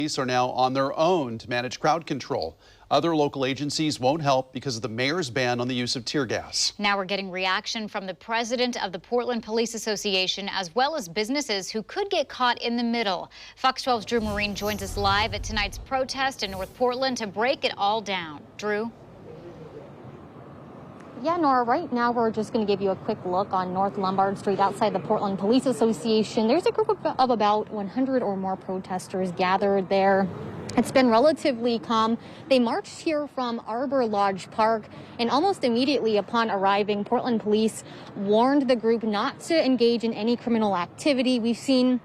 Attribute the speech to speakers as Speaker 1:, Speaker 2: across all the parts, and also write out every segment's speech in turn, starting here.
Speaker 1: Police are now on their own to manage crowd control. Other local agencies won't help because of the mayor's ban on the use of tear gas.
Speaker 2: Now we're getting reaction from the president of the Portland Police Association, as well as businesses who could get caught in the middle. Fox 12's Drew Marine joins us live at tonight's protest in North Portland to break it all down. Drew?
Speaker 3: Yeah, Nora, right now we're just going to give you a quick look on North Lombard Street outside the Portland Police Association. There's a group of about 100 or more protesters gathered there. It's been relatively calm. They marched here from Arbor Lodge Park, and almost immediately upon arriving, Portland police warned the group not to engage in any criminal activity. We've seen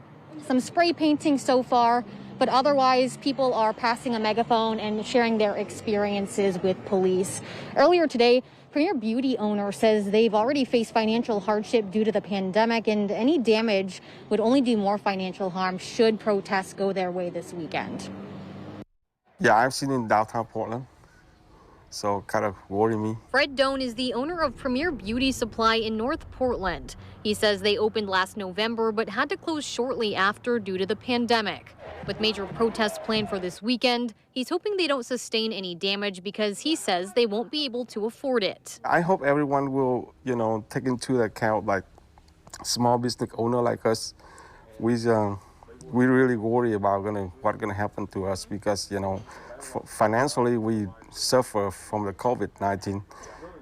Speaker 3: some spray painting so far, but otherwise people are passing a megaphone and sharing their experiences with police. Earlier today, Premier Beauty owner says they've already faced financial hardship due to the pandemic, and any damage would only do more financial harm should protests go their way this weekend.
Speaker 4: Yeah, I've seen in downtown Portland, so kind of worry me.
Speaker 5: Fred Doan is the owner of Premier Beauty Supply in North Portland. He says they opened last November but had to close shortly after due to the pandemic. With major protests planned for this weekend, he's hoping they don't sustain any damage because he says they won't be able to afford it.
Speaker 4: I hope everyone will, take into account, like small business owner like us. We really worry about what's gonna happen to us because financially we suffer from the COVID-19,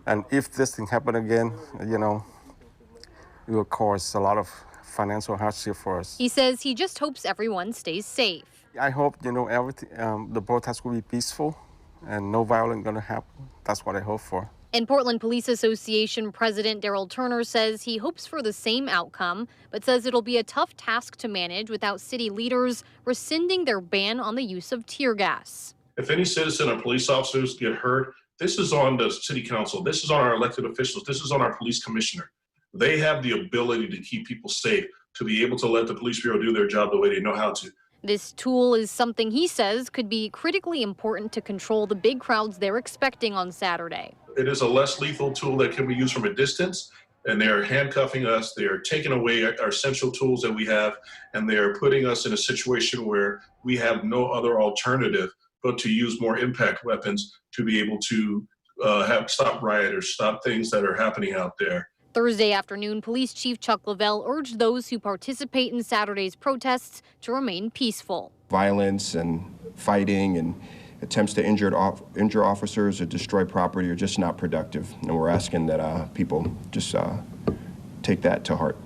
Speaker 4: and if this thing happen again, it will cause a lot of financial hardship for us.
Speaker 5: He says he just hopes everyone stays safe.
Speaker 4: I hope everything, the protest will be peaceful and no violence gonna happen. That's what I hope for.
Speaker 5: And Portland Police Association President Daryl Turner says he hopes for the same outcome, but says it'll be a tough task to manage without city leaders rescinding their ban on the use of tear gas.
Speaker 6: If any citizen or police officers get hurt, this is on the city council. This is on our elected officials. This is on our police commissioner. They have the ability to keep people safe, to be able to let the police bureau do their job the way they know how to.
Speaker 5: This tool is something he says could be critically important to control the big crowds they're expecting on Saturday.
Speaker 6: It is a less lethal tool that can be used from a distance, and they are handcuffing us. They are taking away our essential tools that we have, and they are putting us in a situation where we have no other alternative but to use more impact weapons to be able to stop rioters, stop things that are happening out there.
Speaker 5: Thursday afternoon, Police Chief Chuck Lavelle urged those who participate in Saturday's protests to remain peaceful.
Speaker 7: Violence and fighting and attempts to injure officers or destroy property are just not productive, and we're asking that people just take that to heart.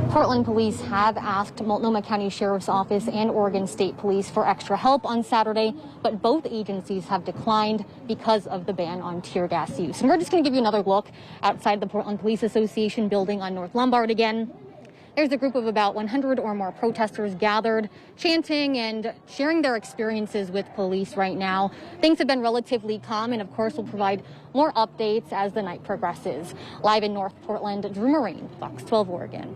Speaker 3: Portland police have asked Multnomah County Sheriff's Office and Oregon State Police for extra help on Saturday, but both agencies have declined because of the ban on tear gas use. And we're just going to give you another look outside the Portland Police Association building on North Lombard again. There's a group of about 100 or more protesters gathered, chanting and sharing their experiences with police right now. Things have been relatively calm, and of course we'll provide more updates as the night progresses. Live in North Portland, Drew Marine, Fox 12 Oregon.